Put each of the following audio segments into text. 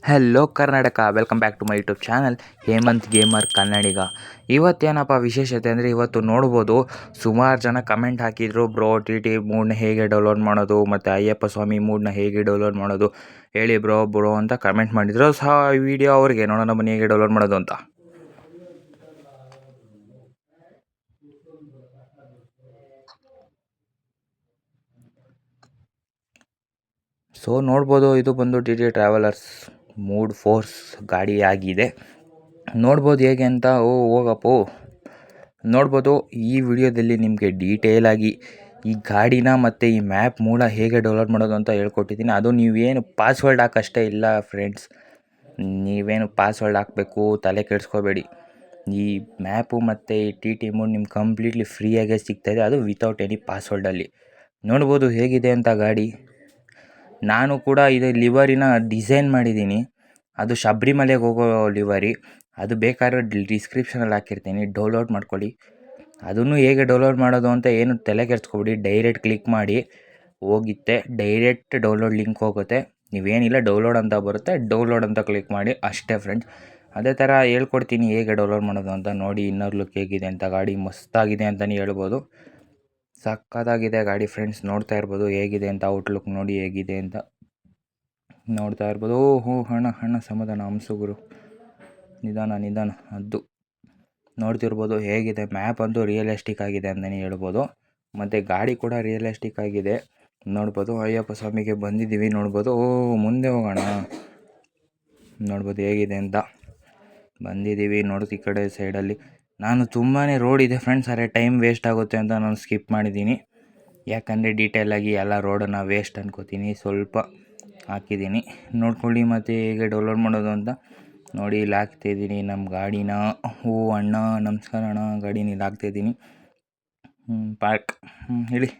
Hello Karnataka, welcome back to my YouTube channel Hemanth gamer Kannadiga. ಇವತ್ತೇನಪ್ಪ ವಿಶೇಷತೆ ಅಂದರೆ, ಇವತ್ತು ನೋಡ್ಬೋದು ಸುಮಾರು ಜನ ಕಮೆಂಟ್ ಹಾಕಿದ್ರು, ಬ್ರೋ ಟಿ ಮೂಡ್ನ ಹೇಗೆ ಡೌನ್ಲೋಡ್ ಮಾಡೋದು ಮತ್ತು ಅಯ್ಯಪ್ಪ ಸ್ವಾಮಿ ಮೂಡ್ನ ಹೇಗೆ ಡೌನ್ಲೋಡ್ ಮಾಡೋದು ಹೇಳಿ ಬ್ರೋ ಅಂತ ಕಮೆಂಟ್ ಮಾಡಿದ್ರು. ಈ ವಿಡಿಯೋ ಅವ್ರಿಗೆ ನೋಡೋಣ ಬನ್ನಿ ಹೇಗೆ ಡೌನ್ಲೋಡ್ ಮಾಡೋದು ಅಂತ. ಸೊ ನೋಡ್ಬೋದು, ಇದು ಬಂದು ಟಿ ಟ್ರಾವೆಲರ್ಸ್ ಮೂಡ್ ಫೋರ್ಸ್ ಗಾಡಿ ಆಗಿದೆ. ನೋಡ್ಬೋದು ಹೇಗೆ ಅಂತ. ಹೋಗಪ್ಪೋ ನೋಡ್ಬೋದು. ಈ ವಿಡಿಯೋದಲ್ಲಿ ನಿಮಗೆ ಡೀಟೇಲಾಗಿ ಈ ಗಾಡಿನ ಮತ್ತು ಈ ಮ್ಯಾಪ್ ಮೂಲ ಹೇಗೆ ಡೌನ್ಲೋಡ್ ಮಾಡೋದು ಅಂತ ಹೇಳ್ಕೊಟ್ಟಿದ್ದೀನಿ. ಅದು ನೀವೇನು ಪಾಸ್ವರ್ಡ್ ಹಾಕಷ್ಟೇ ಇಲ್ಲ ಫ್ರೆಂಡ್ಸ್, ನೀವೇನು ಪಾಸ್ವರ್ಡ್ ಹಾಕಬೇಕು ತಲೆ ಕೆಡಿಸ್ಕೋಬೇಡಿ. ಈ ಮ್ಯಾಪು ಮತ್ತು ಈ ಟಿ ಮೂಡ್ ನಿಮ್ಗೆ ಕಂಪ್ಲೀಟ್ಲಿ ಫ್ರೀಯಾಗೇ ಸಿಗ್ತಾಯಿದೆ, ಅದು ವಿತೌಟ್ ಎನಿ ಪಾಸ್ವರ್ಡಲ್ಲಿ. ನೋಡ್ಬೋದು ಹೇಗಿದೆ ಅಂತ ಗಾಡಿ. ನಾನು ಕೂಡ ಇದು ಲಿವರಿನ ಡಿಸೈನ್ ಮಾಡಿದ್ದೀನಿ, ಅದು ಶಬರಿಮಲೆಗೆ ಹೋಗೋ ಲಿವರಿ. ಅದು ಬೇಕಾದ್ರೆ ಡಿಸ್ಕ್ರಿಪ್ಷನಲ್ಲಿ ಹಾಕಿರ್ತೀನಿ, ಡೌನ್ಲೋಡ್ ಮಾಡ್ಕೊಳ್ಳಿ. ಅದನ್ನು ಹೇಗೆ ಡೌನ್ಲೋಡ್ ಮಾಡೋದು ಅಂತ ಏನು ತಲೆ ಕೆಡಿಸ್ಕೊಬಿಡಿ. ಡೈರೆಕ್ಟ್ ಕ್ಲಿಕ್ ಮಾಡಿ ಹೋಗುತ್ತೆ, ಡೈರೆಕ್ಟ್ ಡೌನ್ಲೋಡ್ ಲಿಂಕ್ ಹೋಗುತ್ತೆ. ನೀವೇನಿಲ್ಲ ಡೌನ್ಲೋಡ್ ಅಂತ ಬರುತ್ತೆ, ಡೌನ್ಲೋಡ್ ಅಂತ ಕ್ಲಿಕ್ ಮಾಡಿ ಅಷ್ಟೇ ಫ್ರೆಂಡ್ಸ್. ಅದೇ ಥರ ಹೇಳ್ಕೊಡ್ತೀನಿ ಹೇಗೆ ಡೌನ್ಲೋಡ್ ಮಾಡೋದು ಅಂತ. ನೋಡಿ ಇನ್ನರ್ ಲುಕ್ ಹೇಗಿದೆ ಅಂತ. ಗಾಡಿ ಮಸ್ತಾಗಿದೆ ಅಂತಲೇ ಹೇಳ್ಬೋದು. ಸಕ್ಕತ್ತಾಗಿದೆ ಗಾಡಿ ಫ್ರೆಂಡ್ಸ್. ನೋಡ್ತಾ ಇರ್ಬೋದು ಹೇಗಿದೆ ಅಂತ. ಔಟ್ಲುಕ್ ನೋಡಿ ಹೇಗಿದೆ ಅಂತ ನೋಡ್ತಾ ಇರ್ಬೋದು. ಹಣ ಸಮಾಧಾನ ಹಂಸುಗುರು, ನಿಧಾನ ಅದು ನೋಡ್ತಿರ್ಬೋದು ಹೇಗಿದೆ. ಮ್ಯಾಪ್ ಅಂತೂ ರಿಯಲಿಸ್ಟಿಕ್ ಆಗಿದೆ ಅಂತಲೇ ಹೇಳ್ಬೋದು, ಮತ್ತು ಗಾಡಿ ಕೂಡ ರಿಯಲಿಸ್ಟಿಕ್ ಆಗಿದೆ. ನೋಡ್ಬೋದು ಅಯ್ಯಪ್ಪ ಸ್ವಾಮಿಗೆ ಬಂದಿದ್ದೀವಿ. ನೋಡ್ಬೋದು ಮುಂದೆ ಹೋಗೋಣ. ನೋಡ್ಬೋದು ಹೇಗಿದೆ ಅಂತ. ಬಂದಿದ್ದೀವಿ ಈ ಕಡೆ ಸೈಡಲ್ಲಿ. ನಾನು ತುಂಬಾ ರೋಡ್ ಇದೆ ಫ್ರೆಂಡ್ಸ್, ಅರೆ ಟೈಮ್ ವೇಸ್ಟ್ ಆಗುತ್ತೆ ಅಂತ ನಾನು ಸ್ಕಿಪ್ ಮಾಡಿದ್ದೀನಿ. ಯಾಕಂದರೆ ಡೀಟೇಲಾಗಿ ಎಲ್ಲ ರೋಡನ್ನು ವೇಸ್ಟ್ ಅನ್ಕೋತೀನಿ, ಸ್ವಲ್ಪ ಹಾಕಿದ್ದೀನಿ. ನೋಡ್ಕೊಳ್ಳಿ ಮತ್ತು ಹೇಗೆ ಡೌನ್ಲೋಡ್ ಮಾಡೋದು ಅಂತ. ನೋಡಿ ಇಲ್ಲಿ ಹಾಕ್ತಾಯಿದ್ದೀನಿ ನಮ್ಮ ಗಾಡಿನ. ಅಣ್ಣ ನಮಸ್ಕಾರ ಅಣ್ಣ, ಗಾಡಿನ ಇಲ್ಲಿ ಹಾಕ್ತಾಯಿದ್ದೀನಿ. ಪಾರ್ಕ್ ಹೇಳಿ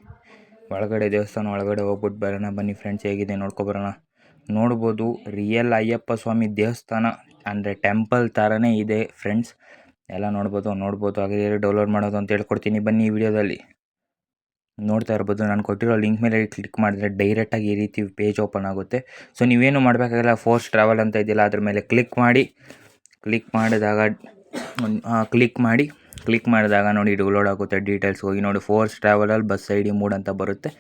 ಒಳಗಡೆ, ದೇವಸ್ಥಾನ ಒಳಗಡೆ ಹೋಗ್ಬಿಟ್ಟು ಬರೋಣ ಬನ್ನಿ ಫ್ರೆಂಡ್ಸ್. ಹೇಗಿದೆ ನೋಡ್ಕೊಬರೋಣ. ನೋಡ್ಬೋದು ರಿಯಲ್ ಅಯ್ಯಪ್ಪ ಸ್ವಾಮಿ ದೇವಸ್ಥಾನ ಅಂದರೆ ಟೆಂಪಲ್ ಥರನೇ ಇದೆ ಫ್ರೆಂಡ್ಸ್. ಎಲ್ಲ ನೋಡ್ಬೋದು. ಹಾಗೆ ಡೌನ್ಲೋಡ್ ಮಾಡೋದು ಅಂತ ಹೇಳ್ಕೊಡ್ತೀನಿ ಬನ್ನಿ ಈ ವಿಡಿಯೋದಲ್ಲಿ. ನೋಡ್ತಾ ಇರ್ಬೋದು, ನಾನು ಕೊಟ್ಟಿರೋ ಲಿಂಕ್ ಮೇಲೆ ಕ್ಲಿಕ್ ಮಾಡಿದ್ರೆ ಡೈರೆಕ್ಟಾಗಿ ಈ ರೀತಿ ಪೇಜ್ ಓಪನ್ ಆಗುತ್ತೆ. ಸೊ ನೀವೇನು ಮಾಡಬೇಕಾಗಿಲ್ಲ, ಫೋರ್ಸ್ ಟ್ರಾವೆಲ್ ಅಂತ ಇದೆಯಲ್ಲ ಅದ್ರ ಮೇಲೆ ಕ್ಲಿಕ್ ಮಾಡಿದಾಗ ನೋಡಿ ಡೌನ್ಲೋಡ್ ಆಗುತ್ತೆ. ಡೀಟೇಲ್ಸ್ ಹೋಗಿ ನೋಡಿ, ಫೋರ್ಸ್ ಟ್ರಾವೆಲಲ್ಲಿ ಬಸ್ ಐಡಿ ಮೂಡ್ ಅಂತ ಬರುತ್ತೆ.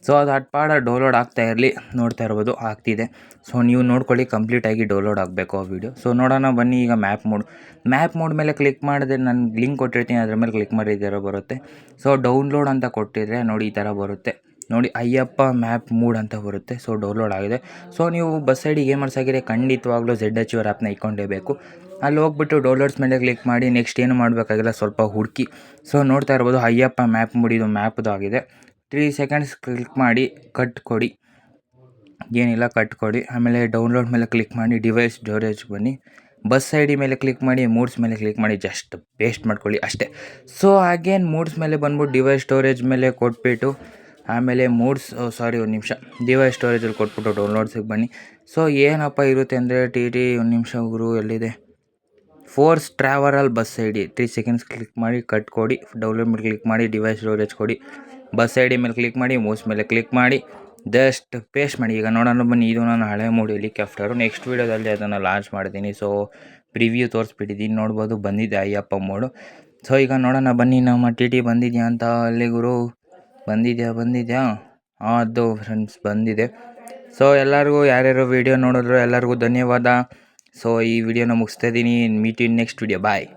ಸೊ ಅದು ಪಾಡ ಡೌನ್ಲೋಡ್ ಆಗ್ತಾ ಇರಲಿ. ನೋಡ್ತಾ ಇರ್ಬೋದು ಆಗ್ತಿದೆ. ಸೊ ನೀವು ನೋಡ್ಕೊಳ್ಳಿ, ಕಂಪ್ಲೀಟಾಗಿ ಡೌನ್ಲೋಡ್ ಆಗಬೇಕು ಆ ವಿಡಿಯೋ. ಸೊ ನೋಡೋಣ ಬನ್ನಿ. ಈಗ ಮ್ಯಾಪ್ ಮೋಡ್ ಮೇಲೆ ಕ್ಲಿಕ್ ಮಾಡಿದ್ರೆ ನಾನು ಲಿಂಕ್ ಕೊಟ್ಟಿರ್ತೀನಿ, ಅದ್ರ ಮೇಲೆ ಕ್ಲಿಕ್ ಮಾಡಿ ಈ ಥರ ಬರುತ್ತೆ. ಸೊ ಡೌನ್ಲೋಡ್ ಅಂತ ಕೊಟ್ಟಿದ್ರೆ ನೋಡಿ ಈ ಥರ ಬರುತ್ತೆ. ನೋಡಿ ಅಯ್ಯಪ್ಪ ಮ್ಯಾಪ್ ಮೂಡ್ ಅಂತ ಬರುತ್ತೆ. ಸೊ ಡೌನ್ಲೋಡ್ ಆಗಿದೆ. ಸೊ ನೀವು ಬಸ್ ಐಡಿಗೆ ಗೇಮರ್ಸ್ ಆಗಿದ್ರೆ ಖಂಡಿತವಾಗ್ಲೂ ZHR ಆ್ಯಪ್ನ ಇಟ್ಕೊಂಡೇಬೇಕು. ಅಲ್ಲಿ ಹೋಗ್ಬಿಟ್ಟು ಡೌನ್ಲೋಡ್ಸ್ ಮೇಲೆ ಕ್ಲಿಕ್ ಮಾಡಿ ನೆಕ್ಸ್ಟ್ ಏನು ಮಾಡಬೇಕಾಗಿಲ್ಲ, ಸ್ವಲ್ಪ ಹುಡುಕಿ. ಸೊ ನೋಡ್ತಾ ಇರ್ಬೋದು ಅಯ್ಯಪ್ಪ ಮ್ಯಾಪ್ ಮೂಡ್, ಇದು ಮ್ಯಾಪ್ದು ಆಗಿದೆ. 3 ಸೆಕೆಂಡ್ಸ್ ಕ್ಲಿಕ್ ಮಾಡಿ ಕಟ್ ಕೊಡಿ. ಆಮೇಲೆ ಡೌನ್ಲೋಡ್ ಮೇಲೆ ಕ್ಲಿಕ್ ಮಾಡಿ ಡಿವೈಸ್ ಸ್ಟೋರೇಜ್ ಬನ್ನಿ. ಬಸ್ ಐಡಿ ಮೇಲೆ ಕ್ಲಿಕ್ ಮಾಡಿ, ಮೂಡ್ಸ್ ಮೇಲೆ ಕ್ಲಿಕ್ ಮಾಡಿ, ಜಸ್ಟ್ ಪೇಸ್ಟ್ ಮಾಡ್ಕೊಳ್ಳಿ ಅಷ್ಟೇ. ಸೊ ಅಗೇನ್ ಮೂಡ್ಸ್ ಮೇಲೆ ಬಂದ್ಬಿಟ್ಟು ಡಿವೈಸ್ ಸ್ಟೋರೇಜ್ ಮೇಲೆ ಕೊಟ್ಬಿಟ್ಟು, ಆಮೇಲೆ ಒಂದು ನಿಮಿಷ ಡಿವೈಸ್ ಸ್ಟೋರೇಜಲ್ಲಿ ಕೊಟ್ಬಿಟ್ಟು ಡೌನ್ಲೋಡ್ಸಿಗೆ ಬನ್ನಿ. ಸೊ ಏನಪ್ಪ ಇರುತ್ತೆ ಅಂದರೆ ಒಂದು ನಿಮಿಷ ಗುರು ಎಲ್ಲಿದೆ, force travel bus ID 3 seconds click ಮಾಡಿ ಕಟ್ ಕೊಡಿ. ಡೌನ್ಲೋಡ್ ಮೇಲೆ ಕ್ಲಿಕ್ ಮಾಡಿ ಡಿವೈಸ್ ಸ್ಟೋರೇಜ್ ಕೊಡಿ. ಬಸ್ ಐಡಿ ಮೇಲೆ ಕ್ಲಿಕ್ ಮಾಡಿ, ಮೂವ್ಸ್ ಮೇಲೆ ಕ್ಲಿಕ್ ಮಾಡಿ, ಜಸ್ಟ್ ಪೇಸ್ಟ್ ಮಾಡಿ. ಈಗ ನೋಡೋಣ ಬನ್ನಿ. ಇದು ನಾನು ಹಳೆ ಮೂಡ್ ಹೆಲಿಕಾಪ್ಟರು. ನೆಕ್ಸ್ಟ್ ವೀಡಿಯೋದಲ್ಲಿ ಅದನ್ನು ಲಾಂಚ್ ಮಾಡ್ತೀನಿ. ಸೊ ಪ್ರಿವ್ಯೂ ತೋರಿಸ್ಬಿಟ್ಟಿದ್ದೀನಿ, ನೋಡ್ಬೋದು ಬಂದಿದೆ ಅಯ್ಯಪ್ಪ ಮೋಡು. ಸೊ ಈಗ ನೋಡೋಣ ಬನ್ನಿ, ನಮ್ಮ ಟಿ ಬಂದಿದೆಯಾ ಅಂತ. ಅಲ್ಲಿ ಗುರು ಬಂದಿದೆಯಾ ಅದು ಫ್ರೆಂಡ್ಸ್ ಬಂದಿದೆ. ಸೊ ಎಲ್ಲರಿಗೂ ಯಾರ್ಯಾರು ವೀಡಿಯೋ ನೋಡಿದ್ರು ಎಲ್ಲರಿಗೂ ಧನ್ಯವಾದ. ಸೊ ಈ ವಿಡಿಯೋನ ಮುಗಿಸ್ತಾ ಇದ್ದೀನಿ. Meet in next video. Bye.